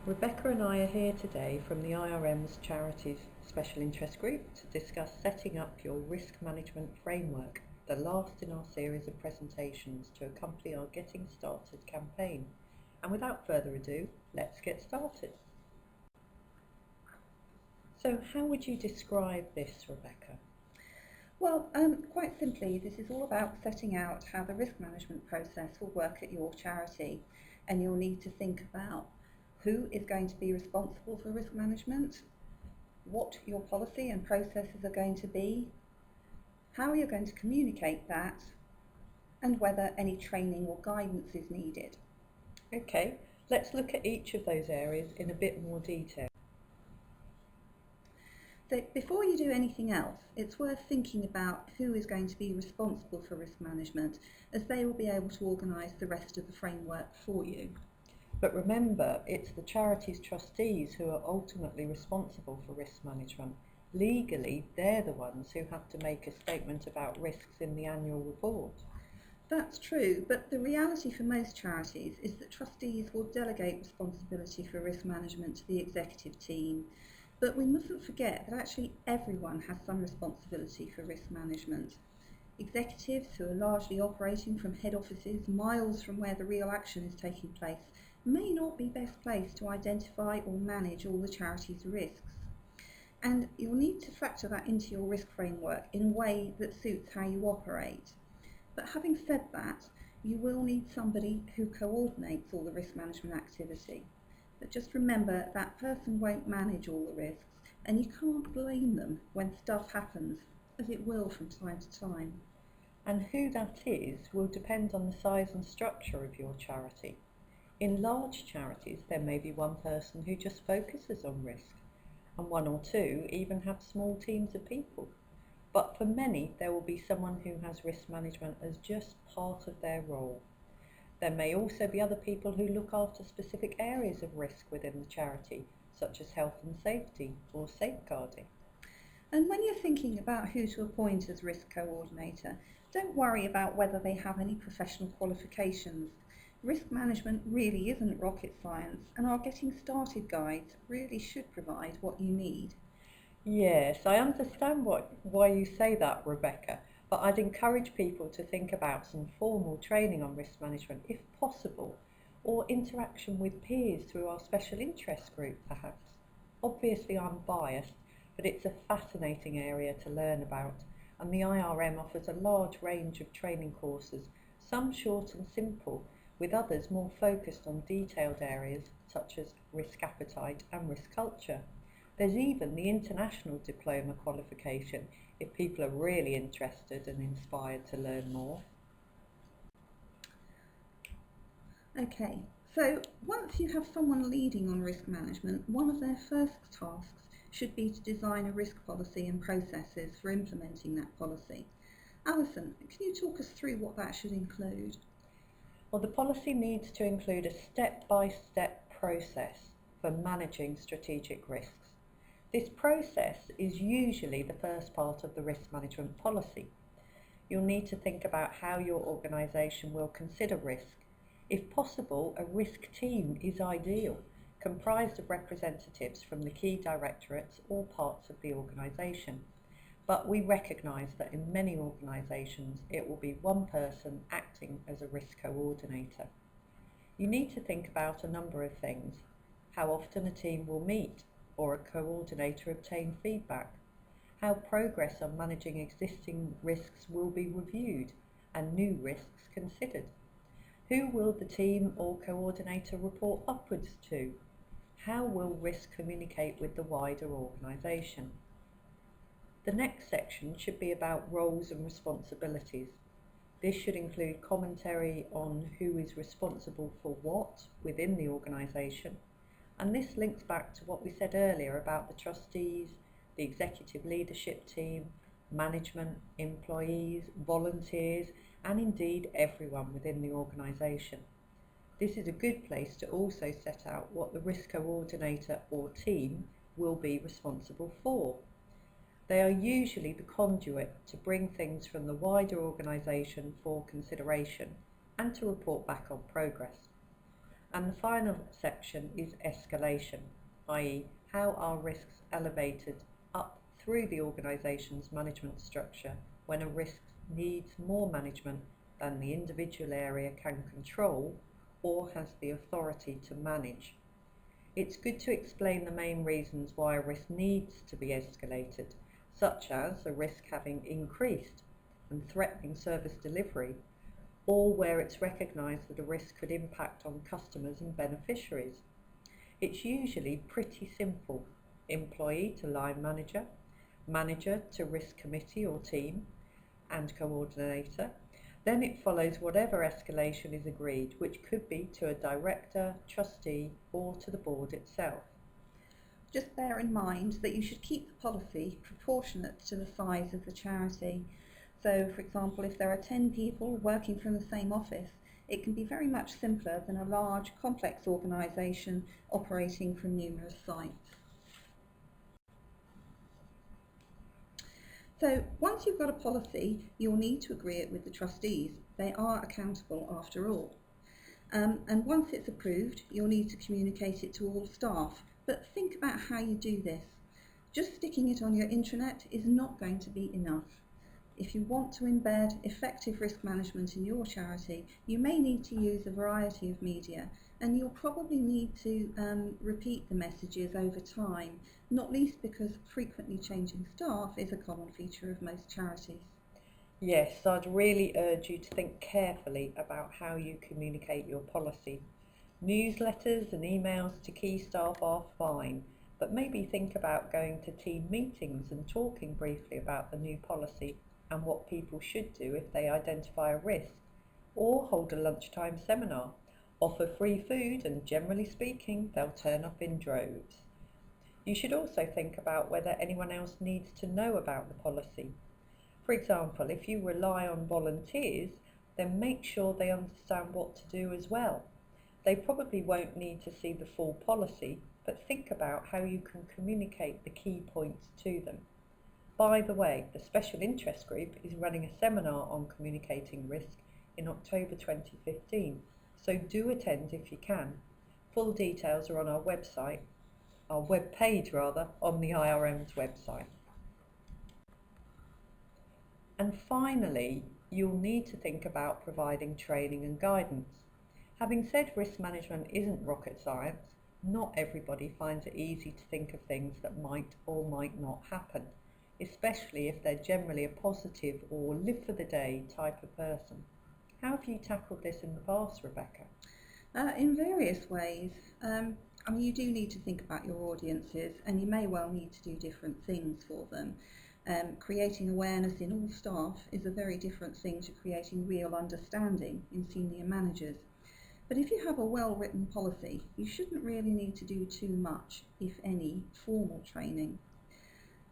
Rebecca and I are here today from the IRM's Charities Special Interest Group to discuss setting up your risk management framework, the last in our series of presentations to accompany our Getting Started campaign. And without further ado, let's get started. So how would you describe this, Rebecca? Well, quite simply, this is all about setting out how the risk management process will work at your charity, and you'll need to think about who is going to be responsible for risk management, what your policy and processes are going to be, how you're going to communicate that, and whether any training or guidance is needed. Okay, let's look at each of those areas in a bit more detail. So before you do anything else, it's worth thinking about who is going to be responsible for risk management, as they will be able to organise the rest of the framework for you. But remember, it's the charity's trustees who are ultimately responsible for risk management. Legally, they're the ones who have to make a statement about risks in the annual report. That's true, but the reality for most charities is that trustees will delegate responsibility for risk management to the executive team. But we mustn't forget that actually everyone has some responsibility for risk management. Executives who are largely operating from head offices miles from where the real action is taking place may not be best placed to identify or manage all the charity's risks. And you'll need to factor that into your risk framework in a way that suits how you operate. But having said that, you will need somebody who coordinates all the risk management activity. But just remember, that person won't manage all the risks, and you can't blame them when stuff happens, as it will from time to time. And who that is will depend on the size and structure of your charity. In large charities, there may be one person who just focuses on risk, and one or two even have small teams of people. But for many, there will be someone who has risk management as just part of their role. There may also be other people who look after specific areas of risk within the charity, such as health and safety or safeguarding. And when you're thinking about who to appoint as risk coordinator, don't worry about whether they have any professional qualifications. Risk management really isn't rocket science, and our Getting Started guides really should provide what you need. Yes, I understand why you say that, Rebecca, but I'd encourage people to think about some formal training on risk management if possible, or interaction with peers through our special interest group perhaps. Obviously I'm biased, but it's a fascinating area to learn about, and the IRM offers a large range of training courses, some short and simple, with others more focused on detailed areas such as risk appetite and risk culture. There's even the international diploma qualification if people are really interested and inspired to learn more. Okay, so once you have someone leading on risk management, one of their first tasks should be to design a risk policy and processes for implementing that policy. Alison, can you talk us through what that should include? Well, the policy needs to include a step-by-step process for managing strategic risks. This process is usually the first part of the risk management policy. You'll need to think about how your organisation will consider risk. If possible, a risk team is ideal, comprised of representatives from the key directorates or parts of the organisation. But we recognise that in many organisations it will be one person acting as a risk coordinator. You need to think about a number of things: how often a team will meet or a coordinator obtain feedback, how progress on managing existing risks will be reviewed and new risks considered, who will the team or coordinator report upwards to, how will risk communicate with the wider organisation. The next section should be about roles and responsibilities. This should include commentary on who is responsible for what within the organisation, and this links back to what we said earlier about the trustees, the executive leadership team, management, employees, volunteers, and indeed everyone within the organisation. This is a good place to also set out what the risk coordinator or team will be responsible for. They are usually the conduit to bring things from the wider organisation for consideration and to report back on progress. And the final section is escalation, i.e. how are risks elevated up through the organisation's management structure when a risk needs more management than the individual area can control or has the authority to manage. It's good to explain the main reasons why a risk needs to be escalated, such as a risk having increased and threatening service delivery, or where it's recognised that a risk could impact on customers and beneficiaries. It's usually pretty simple: employee to line manager, manager to risk committee or team, and coordinator. Then it follows whatever escalation is agreed, which could be to a director, trustee, or to the board itself. Just bear in mind that you should keep the policy proportionate to the size of the charity. So, for example, if there are 10 people working from the same office, it can be very much simpler than a large, complex organisation operating from numerous sites. So, once you've got a policy, you'll need to agree it with the trustees. They are accountable after all. And once it's approved, you'll need to communicate it to all staff. But think about how you do this. Just sticking it on your intranet is not going to be enough. If you want to embed effective risk management in your charity, you may need to use a variety of media, and you'll probably need to repeat the messages over time, not least because frequently changing staff is a common feature of most charities. Yes, I'd really urge you to think carefully about how you communicate your policy. Newsletters and emails to key staff are fine, but maybe think about going to team meetings and talking briefly about the new policy and what people should do if they identify a risk, or hold a lunchtime seminar, offer free food, and generally speaking, they'll turn up in droves. You should also think about whether anyone else needs to know about the policy. For example, if you rely on volunteers, then make sure they understand what to do as well. They probably won't need to see the full policy, but think about how you can communicate the key points to them. By the way, the Special Interest Group is running a seminar on communicating risk in October 2015, so do attend if you can. Full details are on our website, our web page rather, on the IRM's website. And finally, you'll need to think about providing training and guidance. Having said risk management isn't rocket science, not everybody finds it easy to think of things that might or might not happen, especially if they're generally a positive or live for the day type of person. How have you tackled this in the past, Rebecca? In various ways. You do need to think about your audiences, and you may well need to do different things for them. Creating awareness in all staff is a very different thing to creating real understanding in senior managers. But if you have a well-written policy, you shouldn't really need to do too much, if any, formal training.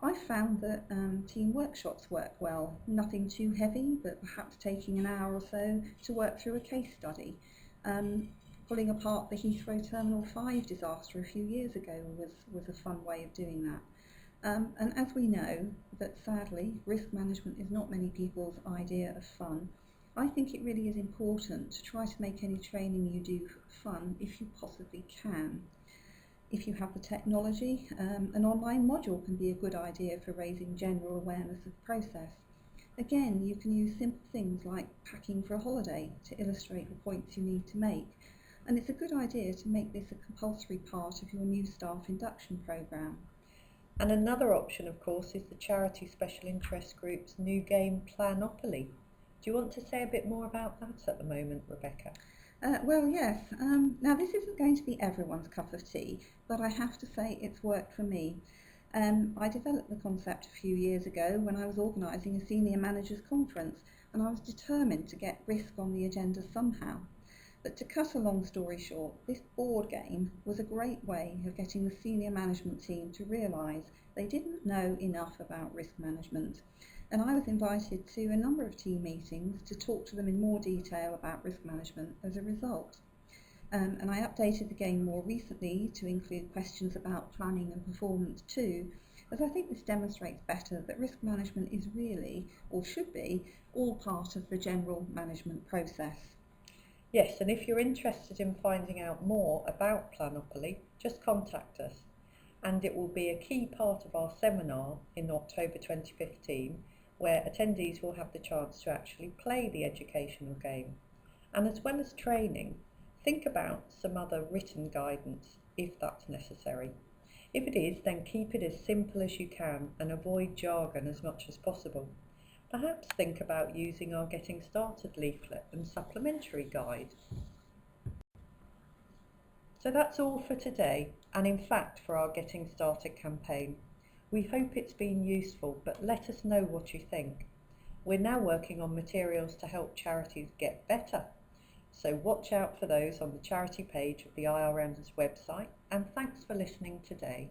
I found that team workshops work well, nothing too heavy, but perhaps taking an hour or so to work through a case study. Pulling apart the Heathrow Terminal 5 disaster a few years ago was a fun way of doing that. And as we know, that sadly, risk management is not many people's idea of fun, I think it really is important to try to make any training you do fun if you possibly can. If you have the technology, an online module can be a good idea for raising general awareness of the process. Again, you can use simple things like packing for a holiday to illustrate the points you need to make. And it's a good idea to make this a compulsory part of your new staff induction programme. And another option, of course, is the Charity Special Interest Group's new game, Planopoly. Do you want to say a bit more about that at the moment, Rebecca? Well, yes. Now, this isn't going to be everyone's cup of tea, but I have to say it's worked for me. I developed the concept a few years ago when I was organising a senior managers conference, and I was determined to get risk on the agenda somehow. But to cut a long story short, this board game was a great way of getting the senior management team to realise they didn't know enough about risk management. And I was invited to a number of team meetings to talk to them in more detail about risk management as a result. And I updated the game more recently to include questions about planning and performance too, as I think this demonstrates better that risk management is really, or should be, all part of the general management process. Yes, and if you're interested in finding out more about Planopoly, just contact us. And it will be a key part of our seminar in October 2015, where attendees will have the chance to actually play the educational game. And as well as training, think about some other written guidance if that's necessary. If it is, then keep it as simple as you can and avoid jargon as much as possible. Perhaps think about using our Getting Started leaflet and supplementary guide. So that's all for today, and in fact for our Getting Started campaign. We hope it's been useful, but let us know what you think. We're now working on materials to help charities get better. So watch out for those on the charity page of the IRM's website, and thanks for listening today.